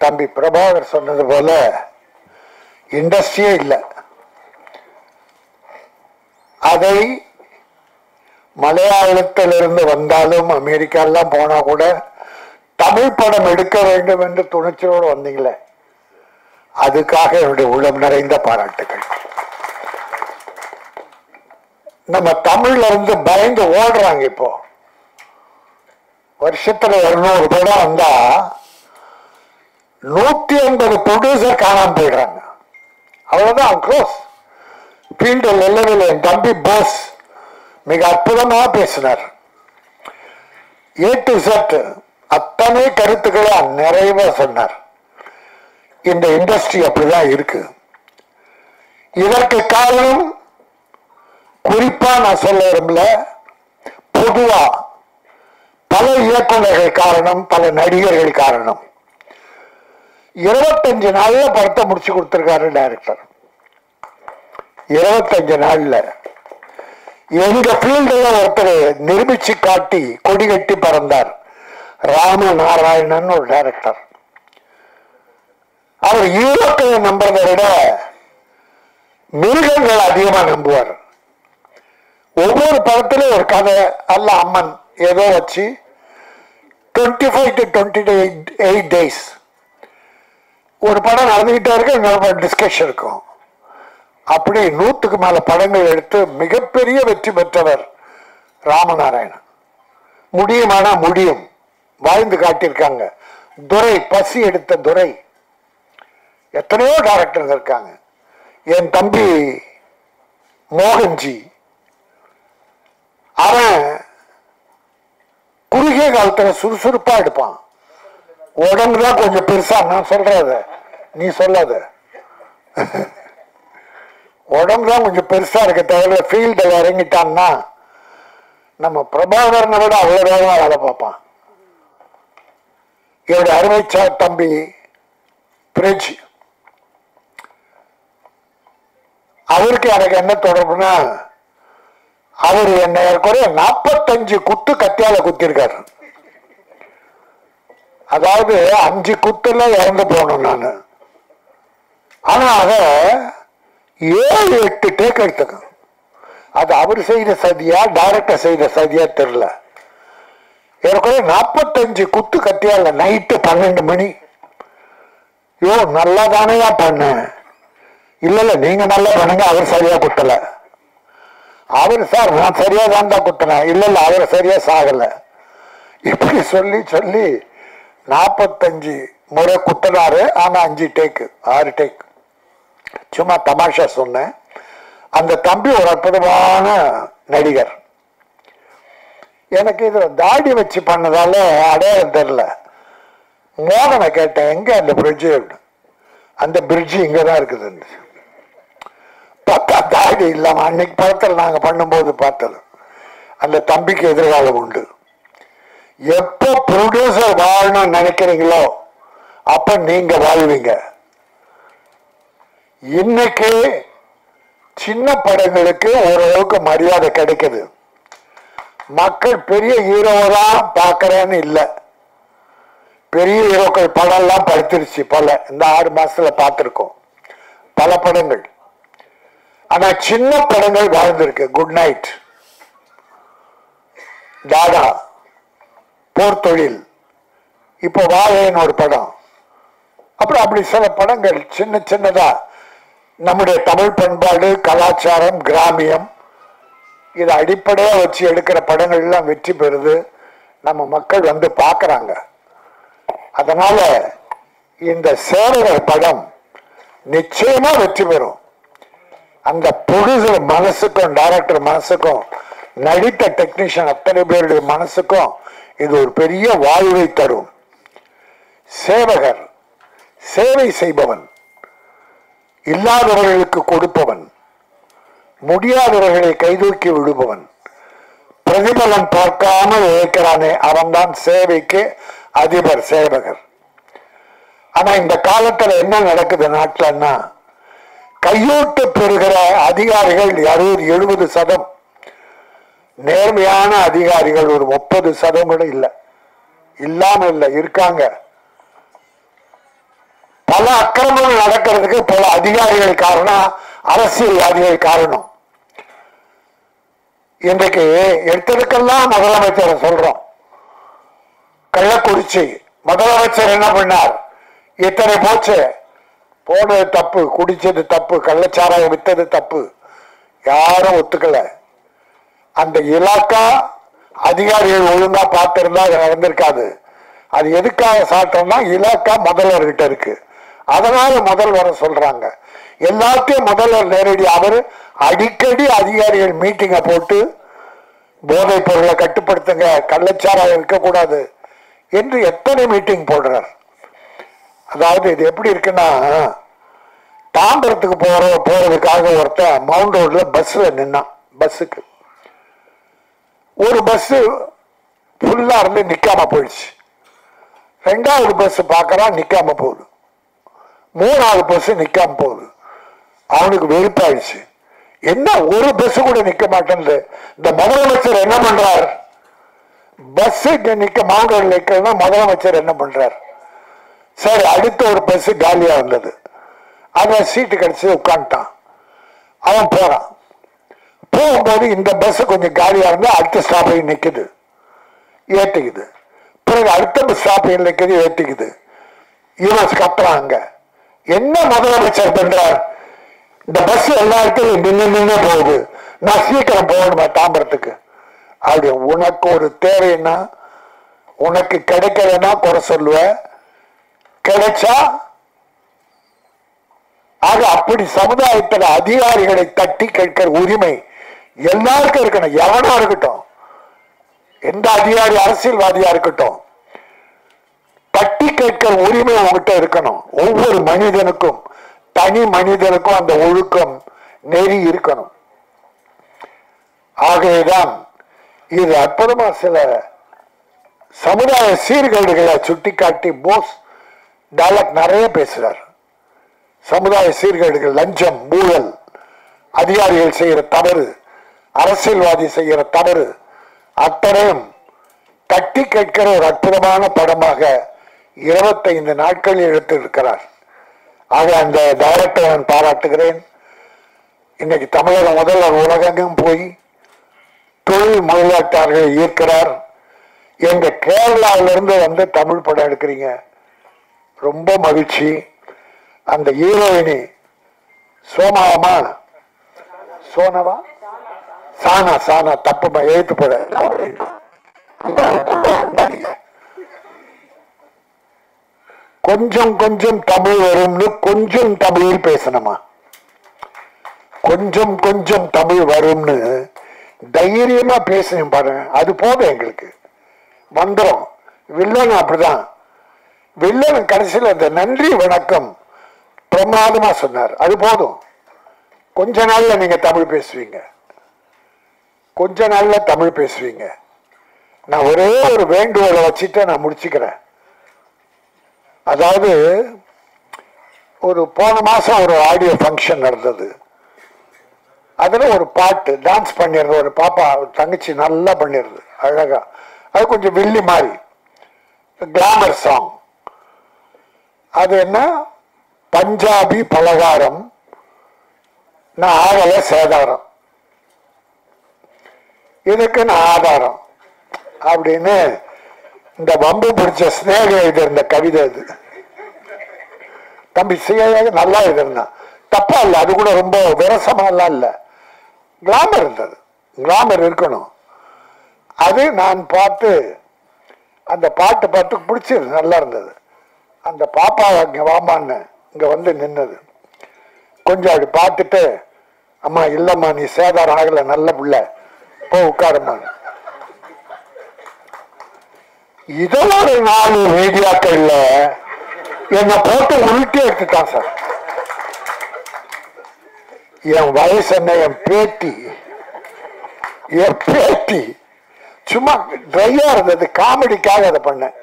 தம்பி பிரபாகர் சொன்னது போல இண்டஸ்ட்ரியே இல்லை. அதை மலையாளத்திலிருந்து வந்தாலும் அமெரிக்காலாம் போனா கூட தமிழ் படம் எடுக்க வேண்டும் என்று துணிச்சலோடு வந்தீங்களே, அதுக்காக என்னுடைய உள்ளம் நிறைந்த பாராட்டுகள். நம்ம தமிழ்ல இருந்து பயந்து ஓடுறாங்க. இப்போ வருஷத்துல 200 படம் வந்தா 150 ப்ரொடியூசர் காணாம போயிடுறாங்க. அவ்வளவுதான் க்ளோஸ். ஃபீல்டில் இல்லவில்லை. என் தம்பி போஸ் மிக அற்புதமாக பேசினார். A to Z அத்தனை கருத்துக்களை நிறைவா சொன்னார். இந்த இண்டஸ்ட்ரி அப்படிதான் இருக்கு. இதற்கு காரணம் குறிப்பா நான் சொல்ல விரும்பல, பொதுவா பல இயக்குநர்கள் காரணம், பல நடிகர்கள் காரணம். 25 நாள்ல படத்தை முடிச்சு கொடுத்திருக்காரு டைரக்டர். 25 நாள்ல எங்க ஃபீல்டுல ஒருத்தர் நிரூபிச்சு காட்டி கொடி கட்டி பறந்தார். ராமநாராயணன் ஒரு டைரக்டர். அவர் ஹீரோக்களை நம்புறதை விட மிருகங்கள் அதிகமா நம்புவார். ஒவ்வொரு படத்திலும் ஒரு கதை அல்ல அம்மன் ஏதோ வச்சு 25 to 28 days ஒரு படம் நடந்துகிட்டே இருக்கு, இன்னொரு டிஸ்கஷன் இருக்கும். அப்படி 100க்கு மேல படங்கள் எடுத்து மிகப்பெரிய வெற்றி பெற்றவர் ராமநாராயணன். முடியுமானா முடியும், வாழ்ந்து காட்டியிருக்காங்க. துரை, பசி எடுத்த துரை, எத்தனையோ டைரக்டர் இருக்காங்க. என் தம்பி மோகன்ஜி, அவன் குறுகிய காலத்துல சுறுசுறுப்பா எடுப்பான். உடம்புதான் கொஞ்சம் பெருசா, நான் சொல்றத நீ சொல்லாத, உடம்புதான் கொஞ்சம் பெருசா இருக்க தவிர ஃபீல்டில் இறங்கிட்டான்னா நம்ம பிரபாகரனை விட அவ்வளவு வேகமா வேலை பார்ப்பான். என்னுடைய அருமைச்சா தம்பி பிரிட்ஜ், அவருக்கு எனக்கு என்ன தொடர்புனா, அவர் என்ன 45 குத்து கத்தியால குத்திருக்காரு. அதாவது 5 குத்துல இறந்து போனோம் நான். ஆனா அத 7-8 டேக் எடுத்துக்க. அது அவர் செய்த சதியா டைரக்டர் செய்த சதியா தெரியல. ஏற்கனவே 45 குத்து கத்தியால நைட்டு 12 மணி. யோ நல்லா தானேயா பண்ண. இல்ல நீங்க நல்லா பண்ணுங்க, அவர் சரியா குத்தல. அவர் சார் நான் சரியா தான் குத்தினேன். இல்ல அவர் சரியா சாகல. இப்படி சொல்லி சொல்லி 45 முறை குத்தினாரு. ஆனா 5 டேக்கு 6 டேக். சும்மா தமாஷா சொன்னேன். அந்த தம்பி ஒரு அற்புதமான நடிகர். எனக்கு இதுல தாடி வச்சு பண்ணதால அடையாளம் தெரியல. மோகனை கேட்டேன், எங்க அந்த பிரிட்ஜ்? அந்த பிரிட்ஜ் இங்கதான் இருக்குது. பார்த்தா தாடி இல்லாம அன்னைக்கு படத்தில் நாங்க பண்ணும்போது பார்த்தது. அந்த தம்பிக்கு எதிர்காலம் உண்டு. எப்போ ப்ரொடியூசர் வாழணும்னு நினைக்கிறீங்களோ அப்ப நீங்க வாழ்வீங்க. இன்னைக்கு சின்ன படங்களுக்கு ஓரளவுக்கு மரியாதை கிடைக்குது. மக்கள் பெரிய ஹீரோதான் பார்க்கறேன்னு இல்லை. பெரிய ஹீரோக்கள் படம் எல்லாம் படுத்துருச்சு. பல இந்த 6 மாசத்துல பார்த்திருக்கோம் பல படங்கள். ஆனா சின்ன படங்கள் வாழ்ந்திருக்கு. குட் நைட், டாடா, போர் தொழில், இப்போ வாழைன்னு ஒரு படம். அப்புறம் அப்படி சில படங்கள் சின்ன சின்னதா நம்முடைய தமிழ் பண்பாடு, கலாச்சாரம், கிராமியம் இதை அடிப்படையா வச்சு எடுக்கிற படங்கள் எல்லாம் வெற்றி பெறுது. நம்ம மக்கள் வந்து பார்க்கறாங்க. அதனால இந்த சேவகர் படம் நிச்சயமா வெற்றி பெறும். அந்த ப்ரொடியூசர் மனசுக்கும் டைரக்டர் மனசுக்கும் நடித்த டெக்னீஷியன் அத்தனை பேருடைய மனசுக்கும் இது ஒரு பெரிய வாழ்வை தரும். சேவகர் சேவை செய்பவன், இல்லாதவர்களுக்கு கொடுப்பவன், முடியாதவர்களை கைதூக்கி விடுபவன், பிரதிபலன் பார்க்காமல் உழைக்கிறானே அவன்தான் சேவைக்கு அதிபர் சேவகர். ஆனா இந்த காலத்துல என்ன நடக்குது நாட்டிலன்னா, கையூட்டு பெறுகிற அதிகாரிகள் 60-70%, நேர்மையான அதிகாரிகள் ஒரு 30% கூட இல்லை. இல்லாம இல்லை, இருக்காங்க. பல அக்கிரமங்கள் நடக்கிறதுக்கு பல அதிகாரிகள் காரணம், அரசியல்வாதிகள் காரணம். இன்றைக்கு எடுத்ததுக்கெல்லாம் முதலமைச்சர் சொல்றோம். கள்ளக்குறிச்சி முதலமைச்சர் என்ன பண்ணார்? இத்தனை போச்சு, போனது தப்பு, குடிச்சது தப்பு, கள்ளச்சாராயம் வித்தது தப்பு, யாரும் ஒத்துக்கல. அந்த இலாக்கா அதிகாரிகள் ஒழுங்கா பார்த்திருந்தா அது நடந்திருக்காது. அது எதுக்காக சாட்டோம்னா இலாக்கா முதல்வர்கிட்ட இருக்கு, அதனால முதல்வரை சொல்றாங்க. எல்லாத்தையும் முதல்வர் நேரடி, அவர் அடிக்கடி அதிகாரிகள் மீட்டிங்கை போட்டு போதைப் பொருளை கட்டுப்படுத்துங்க, கள்ளச்சாராயம் இருக்கக்கூடாது என்று எத்தனை மீட்டிங் போடுறார். அதாவது இது எப்படி இருக்குன்னா, தாம்பரத்துக்கு போறதுக்காக ஒருத்தன் மவுண்ட் ரோட்ல பஸ்ல நின்னான். பஸ்ஸுக்கு ஒரு பஸ் ஃபுல்லா இருந்து நிக்காம போயிடுச்சு. ரெண்டாவது பஸ் பார்க்கறான், நிக்காம போகுது. மூணாவது பஸ் நிக்காம போகுது. அவனுக்கு வெறுப்பாயிடுச்சு. என்ன ஒரு பஸ் கூட நிக்க மாட்டேன்னு இந்த முதலமைச்சர் என்ன பண்றார்? பஸ் நிக்க மவுண்ட் ரோட்ல நிக்கிறதுனா முதலமைச்சர் என்ன பண்றார்? சரி, அடுத்த ஒரு பஸ் காலியா வந்தது, அவன் சீட்டு கிடைச்சி உட்காந்துட்டான். அவன் போறான். போகும்போது இந்த பஸ் கொஞ்சம் காலியா இருந்தா அடுத்த ஸ்டாப்பையும் நிக்குது, ஏற்றிக்குது. பிறகு அடுத்த ஸ்டாப்பையும் நிக்குது, ஏற்றிக்குது. இவன் கத்துறாங்க. என்ன முதலமைச்சர் பண்றார்? இந்த பஸ் எல்லா இடத்துலையும் நின்று போகுது, நான் சீக்கிரம் போகணுமா தாம்பரத்துக்கு? அப்படி உனக்கு ஒரு தேவைன்னா, உனக்கு கிடைக்கலன்னா குறை சொல்லுவ, கிடைச்சா. ஆக அப்படி சமுதாயத்தில் அதிகாரிகளை தட்டி கேட்கிற உரிமை எல்லாருக்கும் இருக்கணும். எவனா இருக்கட்டும், எந்த அதிகாரி அரசியல்வாதியா இருக்கட்டும், தட்டி கேட்கிற உரிமை உங்ககிட்ட இருக்கணும். ஒவ்வொரு மனிதனுக்கும், தனி மனிதனுக்கும் அந்த ஒழுக்கம் நெறி இருக்கணும். ஆகவேதான் இது அற்புதமா சில சமுதாய சீர்கேடுகளை சுட்டிக்காட்டி போஸ் டைலாக் நிறைய பேசுறார். சமுதாய சீர்கேடுகள், லஞ்சம், ஊழல், அதிகாரிகள் செய்கிற தவறு, அரசியல்வாதி செய்கிற தவறு, அத்தனையும் தட்டி கேட்கிற ஒரு அற்புதமான படமாக 25 நாட்களில் எடுத்திருக்கிறார். ஆக அந்த டைரக்டரை நான் பாராட்டுகிறேன். இன்னைக்கு தமிழக முதல்வர் உலகெங்கும் போய் தொழில் முதலீட்டாளர்களை ஈர்க்கிறார். எங்க கேரளாவிலிருந்து வந்து தமிழ் படம் எடுக்கிறீங்க, ரொம்ப மகிழ்ச்சி. அந்த ஹீரோயினி சோமாவா, சோனவா, சானா, சானா தப்புமா எழுத்து போட, கொஞ்சம் கொஞ்சம் தமிழ் வரும்னு கொஞ்சம் தமிழில் பேசணுமா? கொஞ்சம் கொஞ்சம் தமிழ் வரும்னு தைரியமா பேசணும் பாருங்க, அது போதும் எங்களுக்கு. வந்துடும். வில்லன் அப்படிதான். வில்லன் கடைசியில் அந்த நன்றி வணக்கம் பிரமாதமா சொன்னார், அது போதும். கொஞ்ச நாள்ல நீங்க தமிழ் பேசுவீங்க, கொஞ்ச நாள்ல தமிழ் பேசுவீங்க. நான் ஒரே ஒரு வேண்டுகோளை வச்சுட்டு நான் முடிச்சுக்கிறேன். அதாவது ஒரு போன மாசம் ஒரு ஆடியோ ஃபங்க்ஷன் நடந்தது. அதுல ஒரு பாட்டு டான்ஸ் பண்ணிடுறது, ஒரு பாப்பா தங்கச்சி நல்லா பண்ணிடுது அழகா. அது கொஞ்சம் வில்லி மாதிரி கிளாமர் சாங். அது என்ன, பஞ்சாபி பலகாரம் நான் ஆகல சேதாரம், இதுக்கு நான் ஆதாரம் அப்படின்னு இந்த வம்பு பிடிச்ச ஸ்நேக எழுதிருந்த கவிதை. அது தம்பி செய்ய நல்லா எழுதிருந்தான், தப்பா இல்லை, அது கூட ரொம்ப விரசமா எல்லாம் இல்லை, கிளாமர் இருந்தது. கிளாமர் இருக்கணும். அது நான் பார்த்து அந்த பாட்டு பார்த்து பிடிச்சது, நல்லா இருந்தது. அந்த பாப்பா இங்க வாமான்னு இங்க வந்து நின்னது. கொஞ்சம் அப்படி பார்த்துட்டு, அம்மா இல்லம்மா நீ சேதாரம் ஆகல, நல்ல பிள்ளை, போ உட்காரம்மா. இதோட 4 மீடியாக்கள்ல என்னை போட்டு உருட்டி எடுத்துட்டான் சார். என் வயசு என்ன, என் பேட்டி சும்மா ட்ரையா இருந்தது, காமெடிக்காக அதை பண்ணேன்.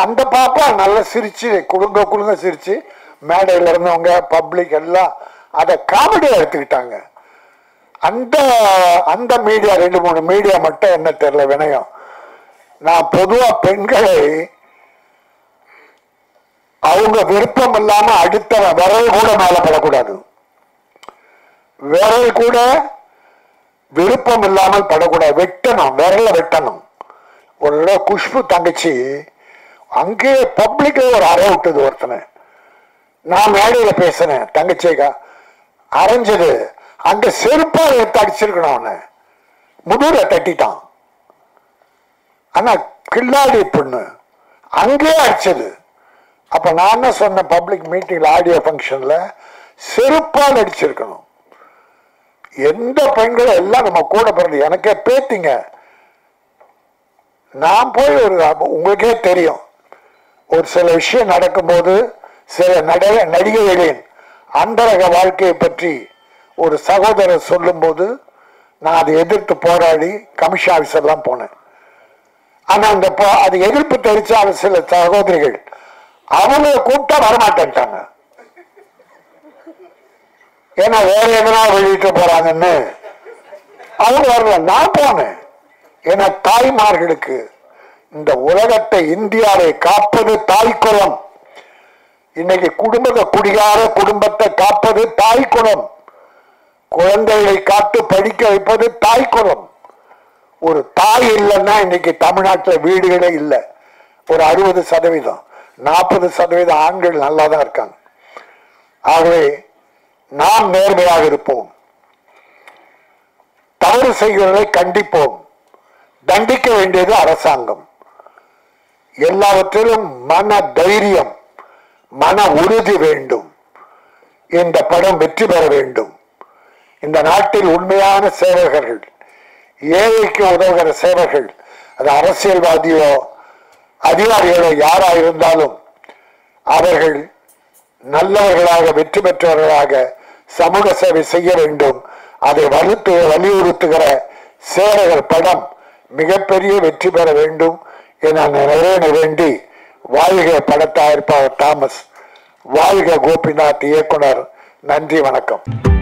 அந்த பாப்பா நல்லா சிரிச்சு குடுங்க சிரிச்சு, மேடையில் இருந்தவங்க பப்ளிக் எல்லாம் அதை காமெடியா எடுத்துக்கிட்டாங்க. அந்த மீடியா 2-3 மீடியா மட்டும் என்ன தெரியல வினயம். நான் பொதுவா பெண்களை அவங்க விருப்பம் இல்லாம அடுத்த விரல் கூட மேல படக்கூடாது. விரல் கூட விருப்பம் இல்லாமல் படக்கூடாது. வெட்டணும், விரல வெட்டணும். ஒரு தடவை குஷ்பு தங்கச்சி அங்கே பப்ளிக்ல ஒரு அறை விட்டது ஒருத்தனை. நான் மேடையில பேசினேன், தங்கச்சிக்கா அரைஞ்சது அங்க செருப்பால் எடுத்து அடிச்சிருக்கணும். அவனை முதுகுல தட்டிட்டான். ஆனா கில்லாடி பொண்ணு அங்கே அடிச்சது. அப்ப நான் என்ன சொன்னேன், பப்ளிக் மீட்டிங்ல ஆடியோ ஃபங்க்ஷன்ல செருப்பால் அடிச்சிருக்கணும். எந்த பெண்களும் எல்லாம் நம்ம கூட பிறந்து எனக்கே பேத்திங்க. நான் போய் ஒரு உங்களுக்கே தெரியும், ஒரு சில விஷயம் நடக்கும்போது சில நடிகைகளின் அந்தரக வாழ்க்கையை பற்றி ஒரு சகோதரர் சொல்லும் போது நான் அதை எதிர்த்து போராடி கமிஷன் ஆபீஸ் எல்லாம் போனேன். ஆனா அந்த அது எதிர்ப்பு தெரிவிச்ச சில சகோதரிகள் அவங்க கூப்பிட்டா வரமாட்டேன்ட்டாங்க. ஏன்னா வேற எதனா வெளியிட்டு போறாங்கன்னு அவங்க வரல. நான் போனேன். ஏன்னா தாய்மார்களுக்கு இந்த உலகத்தை இந்தியாவை காப்பது தாய்க்குலம். இன்னைக்கு குடிகார குடும்பத்தை காப்பது தாய்க்குலம். குழந்தைகளை காத்து படிக்க வைப்பது தாய்க்குலம். ஒரு தாய் இல்லைன்னா இன்னைக்கு தமிழ்நாட்டில் வீடுகளே இல்லை. ஒரு 60%, 40% ஆண்கள் நல்லா தான் இருக்காங்க. ஆகவே நாம் நேர்மையாக இருப்போம், தவறு செய்கிறதை கண்டிப்போம். தண்டிக்க வேண்டியது அரசாங்கம். எல்லாவற்றிலும் மன தைரியம், மன உறுதி வேண்டும். இந்த படம் வெற்றி பெற வேண்டும். இந்த நாட்டில் உண்மையான சேவகர்கள், ஏழைக்கு உதவுகிற சேவகர்கள், அது அரசியல்வாதியோ அதிகாரிகளோ யாரா இருந்தாலும் அவர்கள் நல்லவர்களாக வெற்றி பெற்றவர்களாக சமூக சேவை செய்ய வேண்டும். அதை வலியுறுத்துகிற சேவகர் படம் மிகப்பெரிய வெற்றி பெற வேண்டும் என நிறைவேற வேண்டி வாழ்க பட தயாரிப்பாளர் தாமஸ், வாழ்க கோபிநாத் இயக்குனர். நன்றி, வணக்கம்.